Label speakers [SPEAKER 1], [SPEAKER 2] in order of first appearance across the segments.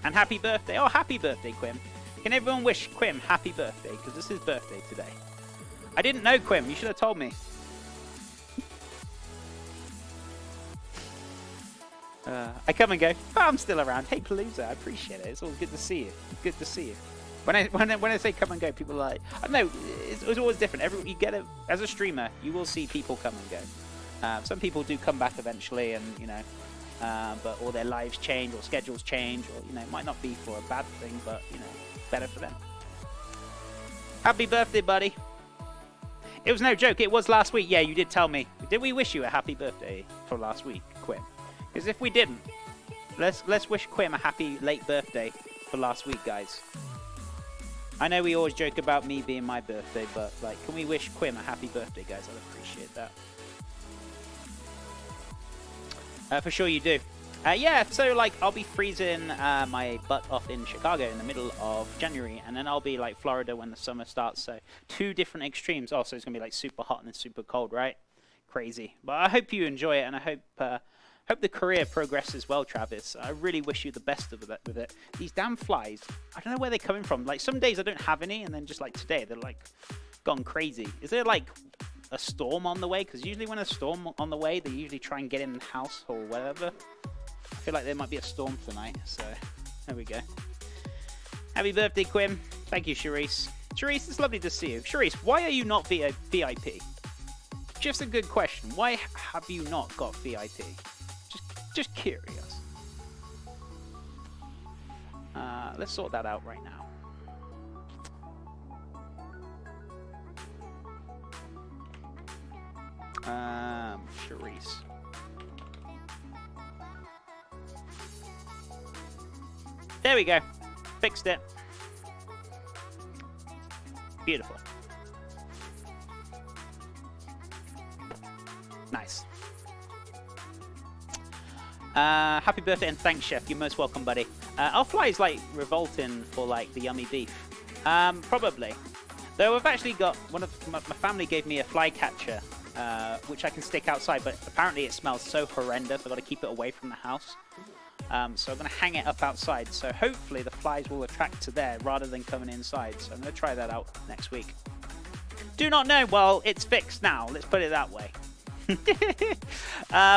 [SPEAKER 1] And happy birthday. Oh, happy birthday, Quim. Can everyone wish Quim happy birthday? Because it's his birthday today. I didn't know, Quim. You should have told me. I come and go, but I'm still around. Hey, Palooza, I appreciate it. It's always good to see you. Good to see you. When I say come and go, people are like, I don't know, it's always different. You get it as a streamer, you will see people come and go. Some people do come back eventually, and you know, but or their lives change or schedules change, or you know, it might not be for a bad thing, but you know, better for them. Happy birthday, buddy. It was no joke. It was last week. Yeah, you did tell me. Did we wish you a happy birthday for last week, Quim? Because if we didn't, let's wish Quim a happy late birthday for last week, guys. I know we always joke about me being my birthday, but like, can we wish Quim a happy birthday, guys? I'd appreciate that. For sure you do. Yeah, so like I'll be freezing my butt off in Chicago in the middle of January, and then I'll be like Florida when the summer starts. So 2 different extremes. Oh, so it's gonna be like super hot and then super cold, right? Crazy. But I hope you enjoy it, and I hope the career progresses well, Travis. I really wish you the best of with it. These damn flies, I don't know where they're coming from. Like some days I don't have any, and then just like today they're like gone crazy. Is there like a storm on the way? Because usually when a storm on the way, they usually try and get in the house or whatever. I feel like there might be a storm tonight, so there we go. Happy birthday, Quim. Thank you, Charisse. Charisse, it's lovely to see you. Charisse, why are you not VIP? Just a good question. Why have you not got VIP? Just curious. Let's sort that out right now. Charisse. There we go. Fixed it. Beautiful. Nice. Happy birthday and thanks, Chef. You're most welcome, buddy. Our fly is like revolting for like the yummy beef. Probably. Though I've actually got one of my family gave me a fly catcher, which I can stick outside, but apparently it smells so horrendous. I've got to keep it away from the house. So I'm going to hang it up outside. So hopefully the flies will attract to there rather than coming inside. So I'm going to try that out next week. Do not know. Well, it's fixed now. Let's put it that way.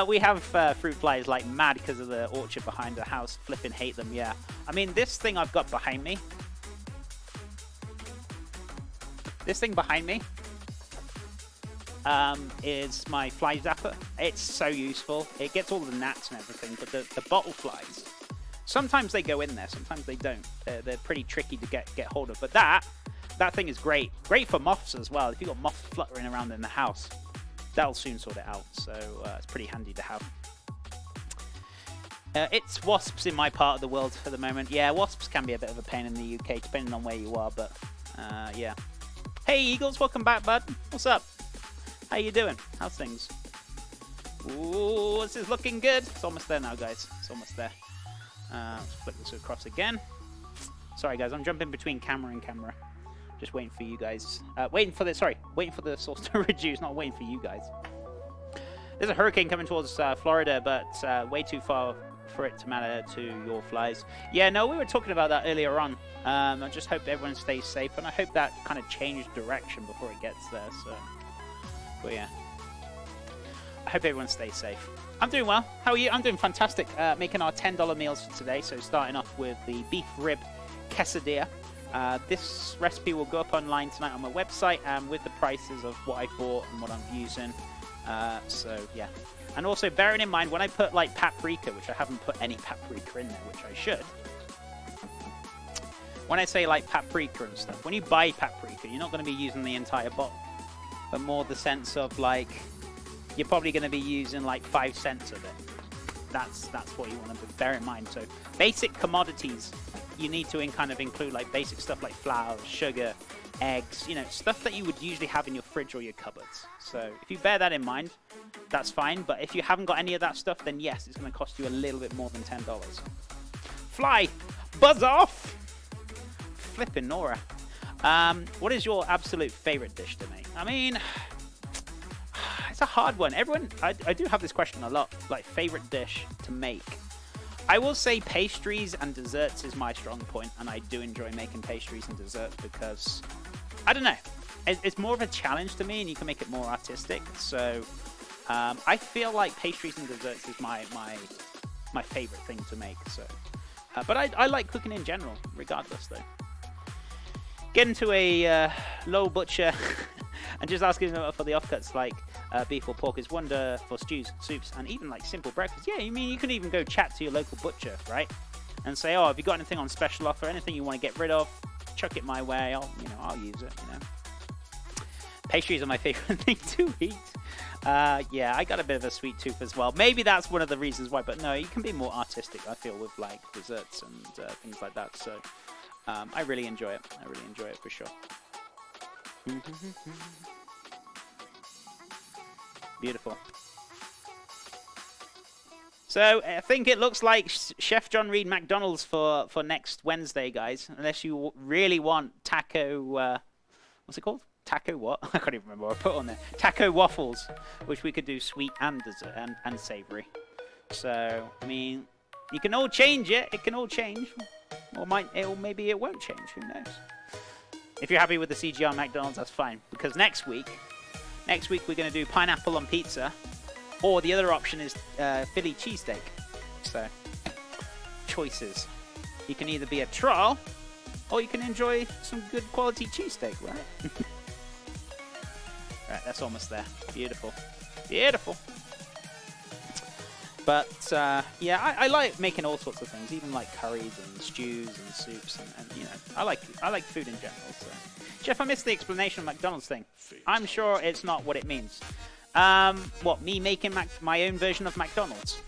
[SPEAKER 1] We have fruit flies like mad because of the orchard behind the house. Flipping hate them, yeah. I mean, this thing I've got behind me. This thing behind me is my fly zapper. It's so useful. It gets all the gnats and everything, but the bottle flies, sometimes they go in there, sometimes they don't. They're pretty tricky to get hold of, but that thing is great. Great for moths as well. If you've got moths fluttering around in the house, that'll soon sort it out, so it's pretty handy to have. It's wasps in my part of the world for the moment. Yeah, wasps can be a bit of a pain in the UK, depending on where you are, but yeah. Hey, Eagles, welcome back, bud. What's up? How you doing? How's things? Ooh, this is looking good. It's almost there now, guys. It's almost there. Let's flip this across again. Sorry, guys. I'm jumping between camera and camera. Just waiting for you guys. Waiting for the sauce to reduce, not waiting for you guys. There's a hurricane coming towards Florida, but way too far for it to matter to your flies. Yeah, no, we were talking about that earlier on. I just hope everyone stays safe, and I hope that kind of changed direction before it gets there. So, but yeah, I hope everyone stays safe. I'm doing well. How are you? I'm doing fantastic. Making our $10 meals for today. So starting off with the beef rib quesadilla. This recipe will go up online tonight on my website, and with the prices of what I bought and what I'm using. So yeah, and also bearing in mind when I put like paprika, which I haven't put any paprika in there, which I should. When I say like paprika and stuff, when you buy paprika, you're not going to be using the entire bottle, but more the sense of like you're probably going to be using like 5 cents of it. That's what you want to bear in mind. So basic commodities, you need to kind of include like basic stuff like flour, sugar, eggs, you know, stuff that you would usually have in your fridge or your cupboards. So if you bear that in mind, that's fine. But if you haven't got any of that stuff, then yes, it's going to cost you a little bit more than $10. Fly, buzz off. Flipping Nora. What is your absolute favorite dish to make? I mean, it's a hard one. Everyone, I do have this question a lot, like favorite dish to make. I will say pastries and desserts is my strong point, and I do enjoy making pastries and desserts because, I don't know, it's more of a challenge to me, and you can make it more artistic. So I feel like pastries and desserts is my favorite thing to make. So, but I like cooking in general, regardless though. Get into a low butcher and just asking for the offcuts like beef or pork is wonder for stews, soups, and even like simple breakfast. Yeah, I mean, you can even go chat to your local butcher, right? And say, oh, have you got anything on special offer, anything you want to get rid of? Chuck it my way. I'll use it. Pastries are my favorite thing to eat. Yeah, I got a bit of a sweet tooth as well. Maybe that's one of the reasons why. But no, you can be more artistic, I feel, with like desserts and things like that. So I really enjoy it. I really enjoy it for sure. Beautiful. So I think it looks like Chef John Reed McDonald's for next Wednesday, guys. Unless you really want taco, what's it called? Taco what? I can't even remember what I put on there. Taco waffles, which we could do sweet and dessert and savory. So I mean, you can all change it. It can all change, or maybe it won't change. Who knows? If you're happy with the CGR McDonald's, that's fine. Because next week we're going to do pineapple on pizza, or the other option is Philly cheesesteak. So, choices. You can either be a troll, or you can enjoy some good quality cheesesteak, right? Right, that's almost there. Beautiful. Beautiful. But, yeah, I like making all sorts of things, even like curries and stews and soups, and I like food in general, so. Jeff, I missed the explanation of McDonald's thing. I'm sure it's not what it means. What, me making my own version of McDonald's?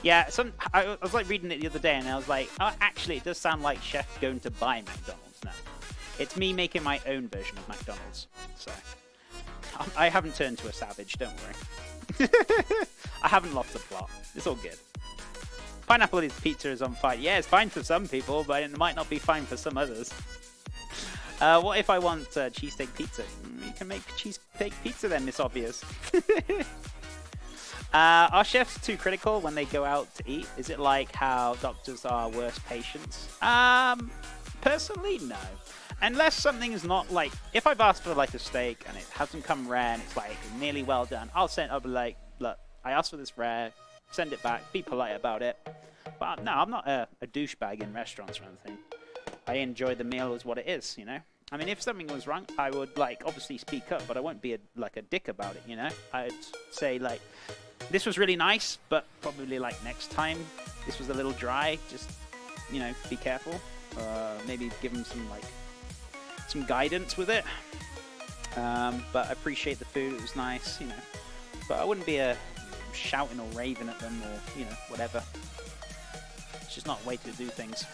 [SPEAKER 1] Yeah, I was like reading it the other day, and I was like, oh, actually, it does sound like Chef going to buy McDonald's now. It's me making my own version of McDonald's. So, I haven't turned to a savage, don't worry. I haven't lost the plot. It's all good. Pineapple pizza is on fire. Yeah, it's fine for some people, but it might not be fine for some others. What if I want cheesesteak pizza? You can make cheesesteak pizza then, Miss Obvious. Are chefs too critical when they go out to eat? Is it like how doctors are worse patients? Personally, no. Unless something is not like, if I've asked for like a steak and it hasn't come rare and it's like nearly well done, I'll be like, look, I asked for this rare, send it back, be polite about it. But no, I'm not a douchebag in restaurants or anything. I enjoy the meal as what it is, I mean, if something was wrong, I would like obviously speak up, but I won't be a dick about it, I'd say like, this was really nice, but probably like next time, this was a little dry. Just, be careful. Maybe give them some guidance with it. But I appreciate the food. It was nice, But I wouldn't be shouting or raving at them or whatever. It's just not a way to do things.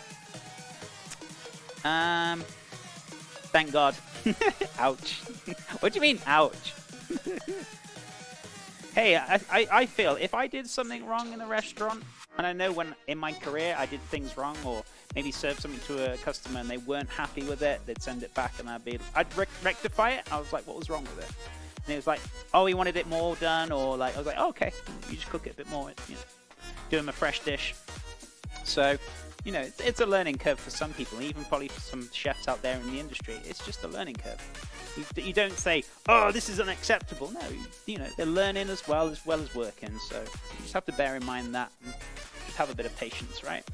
[SPEAKER 1] Thank God. Ouch. What do you mean, ouch? Hey, I feel if I did something wrong in a restaurant, and I know when in my career I did things wrong, or maybe served something to a customer and they weren't happy with it, they'd send it back and I'd rectify it. I was like, what was wrong with it? And it was like, oh, he wanted it more done, or like, I was like, oh, okay, you just cook it a bit more, do him a fresh dish. So, it's a learning curve for some people, even probably for some chefs out there in the industry. It's just a learning curve. You don't say, oh, this is unacceptable. No, they're learning as well as working. So you just have to bear in mind that and just have a bit of patience, right?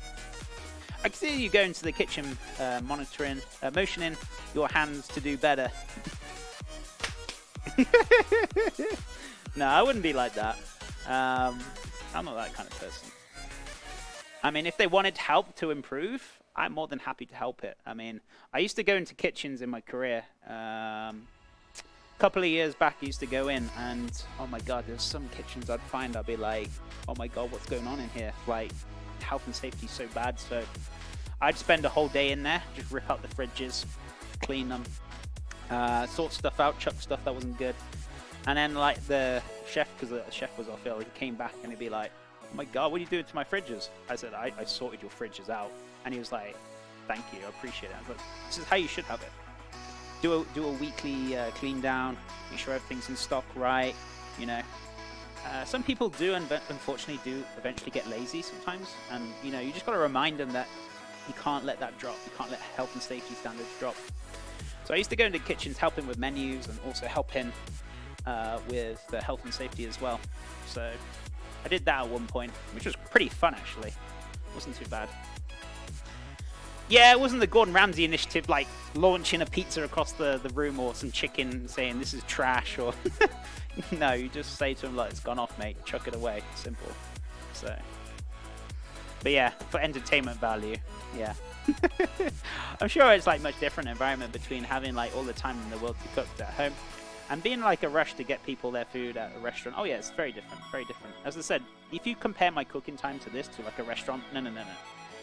[SPEAKER 1] I can see you go into the kitchen motioning your hands to do better. No, I wouldn't be like that. I'm not that kind of person. I mean, if they wanted help to improve, I'm more than happy to help it. I mean, I used to go into kitchens in my career. A couple of years back, I used to go in and, oh my God, there's some kitchens I'd be like, oh my God, what's going on in here? Like, health and safety is so bad. So I'd spend a whole day in there, just rip out the fridges, clean them, sort stuff out, chuck stuff that wasn't good. And then like the chef, because the chef was off ill, he came back and he'd be like, oh my God, what are you doing to my fridges? I said, I sorted your fridges out. And he was like, thank you, I appreciate it. I was like, this is how you should have it. Do a weekly clean down, make sure everything's in stock right, some people do, and unfortunately do eventually get lazy sometimes. And you know, you just got to remind them that you can't let that drop. You can't let health and safety standards drop. So I used to go into kitchens, helping with menus, and also helping with the health and safety as well. So I did that at one point, which was pretty fun actually. Wasn't too bad. Yeah, it wasn't the Gordon Ramsay initiative, like launching a pizza across the room or some chicken saying this is trash, or no, you just say to them like, it's gone off, mate, chuck it away, simple. So, but yeah, for entertainment value, yeah. I'm sure it's like much different environment between having like all the time in the world to cook at home and being like a rush to get people their food at a restaurant. Oh yeah, it's very different, very different. As I said, if you compare my cooking time to this, to like a restaurant, no.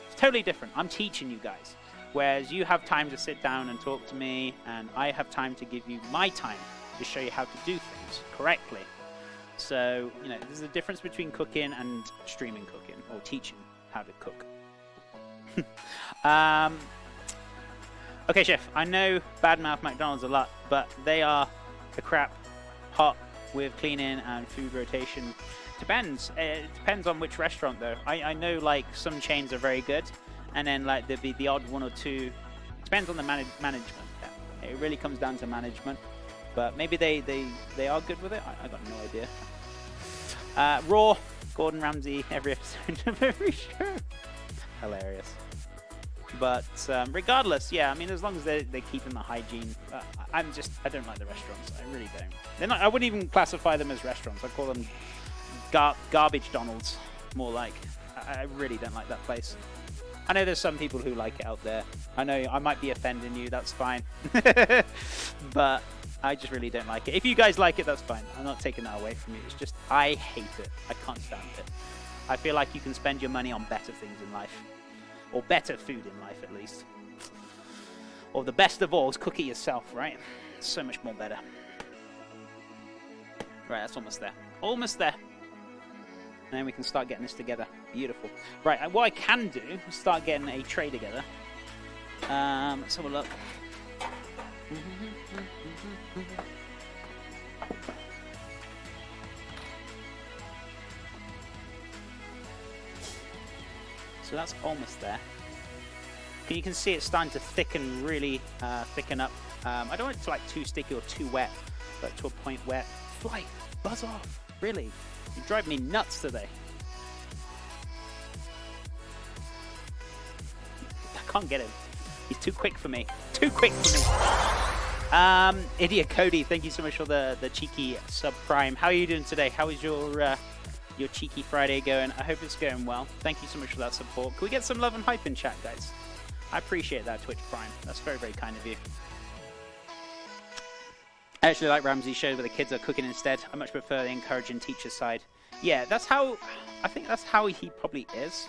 [SPEAKER 1] It's totally different. I'm teaching you guys. Whereas you have time to sit down and talk to me, and I have time to give you my time to show you how to do things correctly. So, you know, there's a difference between cooking and streaming cooking, or teaching how to cook. Okay, Chef, I know badmouth McDonald's a lot, but they are a crap hot with cleaning and food rotation. Depends. It depends on which restaurant, though. I know, like, some chains are very good, and then, like, there'll be the odd one or two. Depends on the management. Yeah. It really comes down to management. But maybe they are good with it. I got no idea. Raw, Gordon Ramsay, every episode of every show. Hilarious. But regardless, yeah, I mean, as long as they're keeping the hygiene, I don't like the restaurants. I really don't. They're not. I wouldn't even classify them as restaurants. I call them garbage Donalds, more like. I really don't like that place. I know there's some people who like it out there. I know I might be offending you. That's fine. But I just really don't like it. If you guys like it, that's fine. I'm not taking that away from you. It's just I hate it. I can't stand it. I feel like you can spend your money on better things in life. Or better food in life, at least. Or the best of all is cook it yourself, right? It's so much more better. Right, that's almost there. Almost there. And then we can start getting this together. Beautiful. Right, what I can do is start getting a tray together. Let's have a look. So that's almost there. You can see it's starting to thicken, really thicken up. I don't want it to like too sticky or too wet, but to a point where, fly, buzz off, really. You drive me nuts today. I can't get him. He's too quick for me. Too quick for me. Idiot Cody, thank you so much for the cheeky sub prime. How are you doing today? How is your cheeky Friday going? I hope it's going well. Thank you so much for that support. Can we get some love and hype in chat, guys? I appreciate that, Twitch Prime. That's very, very kind of you. I actually like Ramsay's show where the kids are cooking instead. I much prefer the encouraging teacher side. Yeah, that's how... I think that's how he probably is,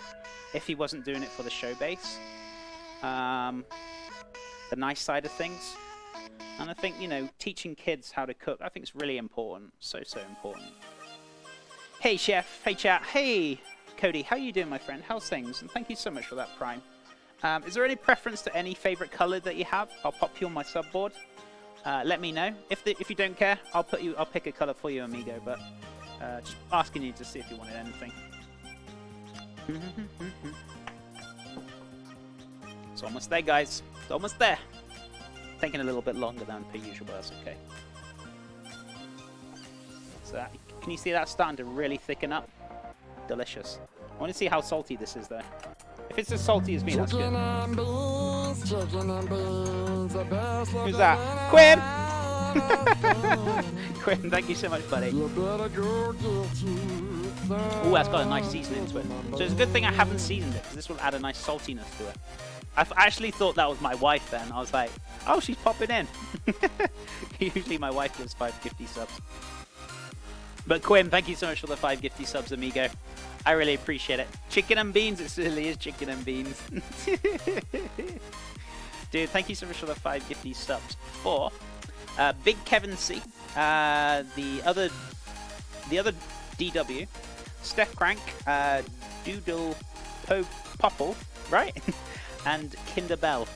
[SPEAKER 1] if he wasn't doing it for the show base. The nice side of things. And I think, you know, teaching kids how to cook, I think it's really important. So, so important. Hey, Chef. Hey, chat. Hey, Cody. How you doing, my friend? How's things? And thank you so much for that, Prime. Is there any preference to any favorite color that you have? I'll pop you on my subboard. Let me know. If you don't care, I'll pick a color for you, amigo. But just asking you to see if you wanted anything. It's almost there, guys. It's almost there. Taking a little bit longer than per usual, but that's okay. So that, can you see that starting to really thicken up? Delicious. I want to see how salty this is, though. If it's as salty as me, that's good. Who's that? Quinn! Quinn, thank you so much, buddy. Oh, that's got a nice seasoning to it. So it's a good thing I haven't seasoned it, because this will add a nice saltiness to it. I actually thought that was my wife then. I was like, oh, she's popping in. Usually my wife gives 5 gifty subs. But Quinn, thank you so much for the 5 gifty subs, amigo. I really appreciate it. Chicken and beans, it certainly is chicken and beans. Dude, thank you so much for the 5 gifty subs. For Big Kevin C, the other DW, Steph Crank, Doodle Popple, right? And Kinder Bell.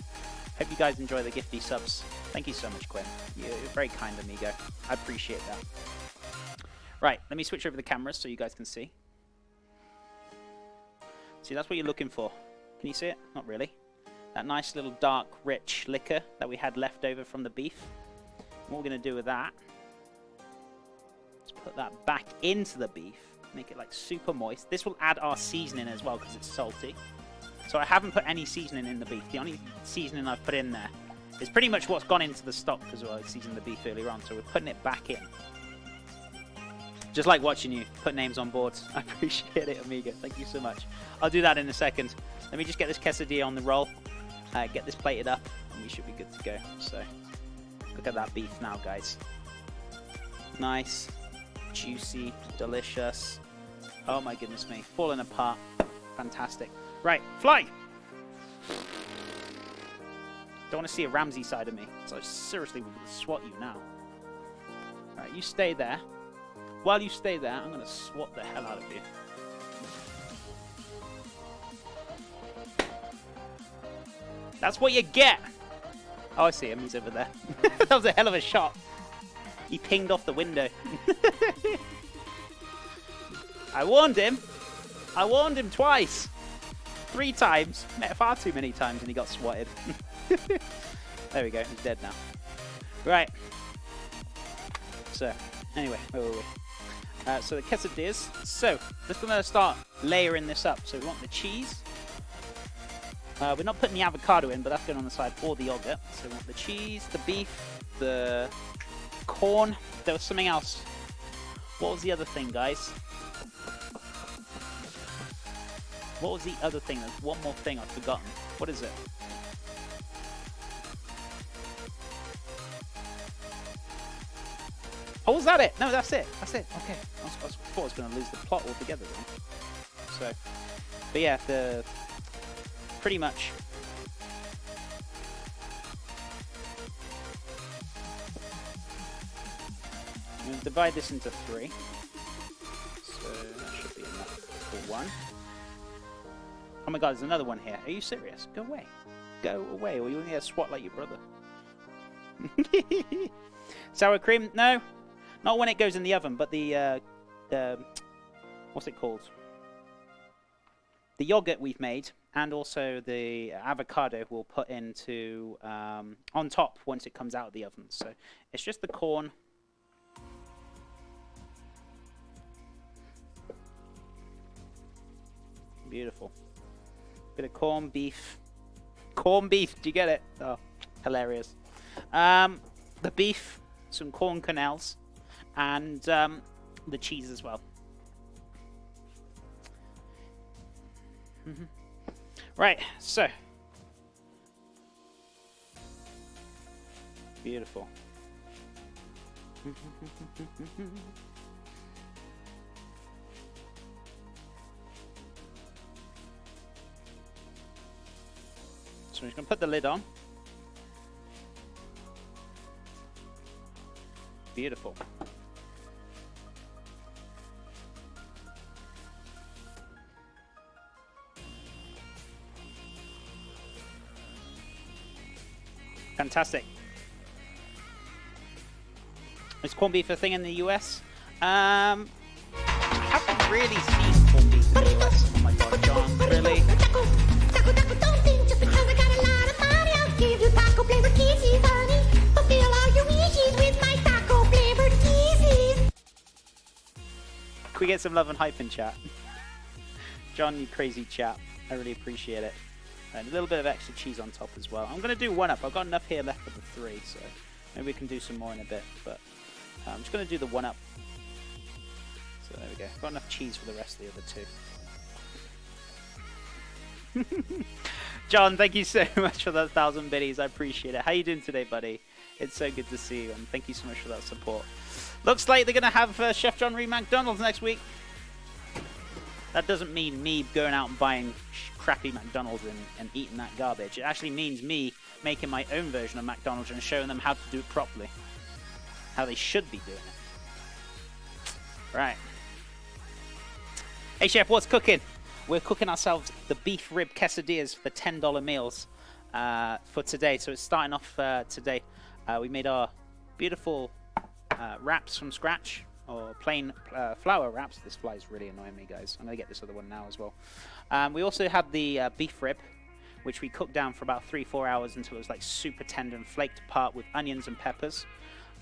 [SPEAKER 1] Hope you guys enjoy the gifty subs. Thank you so much, Quinn. You're very kind, amigo. I appreciate that. Right, let me switch over the cameras so you guys can see. See, that's what you're looking for. Can you see it? Not really. That nice little dark, rich liquor that we had left over from the beef. What we're going to do with that is put that back into the beef. Make it like super moist. This will add our seasoning as well because it's salty. So I haven't put any seasoning in the beef. The only seasoning I've put in there is pretty much what's gone into the stock as well. I seasoned the beef earlier on, so we're putting it back in. Just like watching you put names on boards. I appreciate it, Amiga. Thank you so much. I'll do that in a second. Let me just get this quesadilla on the roll. Get this plated up, and we should be good to go. So, look at that beef now, guys. Nice, juicy, delicious. Oh my goodness me. Falling apart. Fantastic. Right, fly! Don't want to see a Ramsey side of me. So I seriously will swat you now. Alright, you stay there. While you stay there, I'm going to swat the hell out of you. That's what you get! Oh, I see him. He's over there. That was a hell of a shot. He pinged off the window. I warned him. I warned him twice. 3 times. Far too many times, and he got swatted. There we go. He's dead now. Right. So, anyway, where were we? So the quesadillas. So, just going to start layering this up. So we want the cheese. We're not putting the avocado in, but that's going on the side, or the yogurt. So we want the cheese, the beef, the corn. There was something else. What was the other thing, guys? What was the other thing? There's one more thing I've forgotten. What is it? Oh, was that it? No, that's it. That's it. Okay. I thought I was going to lose the plot altogether then. So, but yeah, pretty much. I'm going to divide this into 3. So that should be enough for 1. Oh my god, there's another one here. Are you serious? Go away. Go away, or you're going to get a swat like your brother. Sour cream? No. Not when it goes in the oven, but the what's it called? The yogurt we've made, and also the avocado we'll put into on top once it comes out of the oven. So it's just the corn. Beautiful. Bit of corn beef. Corn beef, do you get it? Oh, hilarious. The beef, some corn kernels, and the cheese as well. Right, so. Beautiful. So I'm just going to put the lid on. Beautiful. Fantastic. Is corned beef a thing in the US? I haven't really seen corned beef in the US. Oh my god, John, really? Can we get some love and hype in chat? John, you crazy chap. I really appreciate it. And a little bit of extra cheese on top as well. I'm going to do 1 up. I've got enough here left for the 3, so maybe we can do some more in a bit. But I'm just going to do the 1 up. So there we go. Got enough cheese for the rest of the other 2. John, thank you so much for those 1,000 biddies. I appreciate it. How you doing today, buddy? It's so good to see you, and thank you so much for that support. Looks like they're going to have Chef John re McDonald's next week. That doesn't mean me going out and buying crappy McDonald's and eating that garbage. It actually means me making my own version of McDonald's and showing them how to do it properly. How they should be doing it. Right. Hey, Chef, what's cooking? We're cooking ourselves the beef rib quesadillas for $10 meals for today. So it's starting off today. We made our beautiful wraps from scratch or plain flour wraps. This fly is really annoying me, guys. I'm going to get this other one now as well. We also had the beef rib, which we cooked down for about 3-4 hours until it was like super tender and flaked apart with onions and peppers.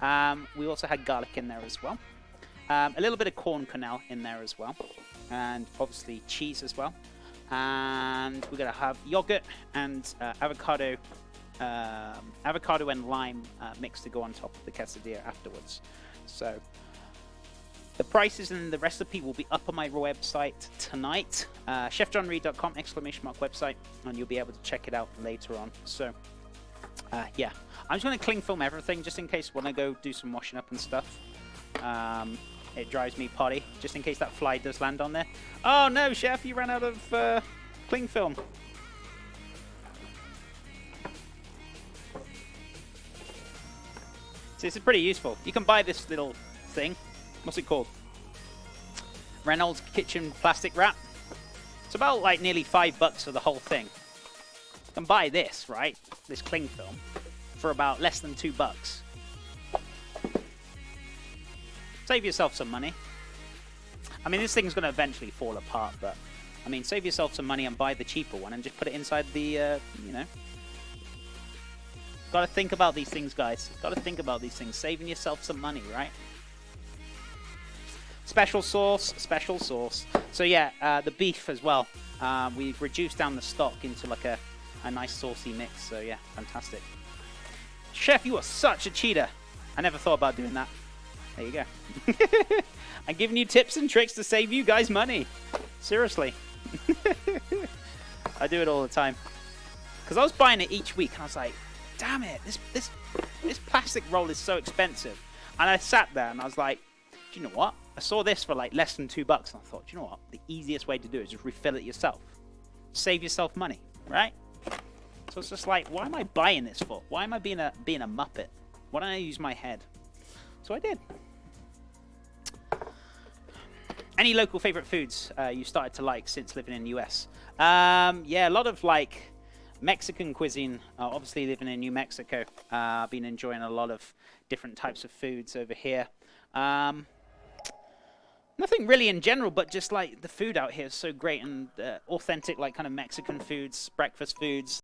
[SPEAKER 1] We also had garlic in there as well. A little bit of corn kernel in there as well. And obviously cheese as well. And we're going to have yogurt and avocado and lime mix to go on top of the quesadilla afterwards. So the prices and the recipe will be up on my website tonight, chefjohnreed.com !website, and you'll be able to check it out later on. So yeah, I'm just going to cling film everything just in case when I go do some washing up and stuff. It drives me potty, just in case that fly does land on there. Oh no, chef, you ran out of cling film. So this is pretty useful. You can buy this little thing. What's it called? Reynolds Kitchen Plastic Wrap. It's about like nearly $5 for the whole thing. You can buy this, right? This cling film for about less than $2. Save yourself some money. I mean, this thing's going to eventually fall apart, but I mean, save yourself some money and buy the cheaper one and just put it inside the, you know. Got to think about these things, guys. Got to think about these things. Saving yourself some money, right? Special sauce, special sauce. So yeah, the beef as well. We've reduced down the stock into like a nice saucy mix. So yeah, fantastic. Chef, you are such a cheater. I never thought about doing that. There you go. I'm giving you tips and tricks to save you guys money. Seriously. I do it all the time. Because I was buying it each week and I was like, damn it, this plastic roll is so expensive. And I sat there and I was like, do you know what? I saw this for like less than $2 and I thought, do you know what? The easiest way to do it is just refill it yourself. Save yourself money, right? So it's just like, why am I buying this for? Why am I being a muppet? Why don't I use my head? So I did. Any local favorite foods you started to like since living in the US? Yeah, a lot of like Mexican cuisine. Obviously living in New Mexico, I've been enjoying a lot of different types of foods over here. Nothing really in general, but just like the food out here is so great and authentic, like kind of Mexican foods, breakfast foods.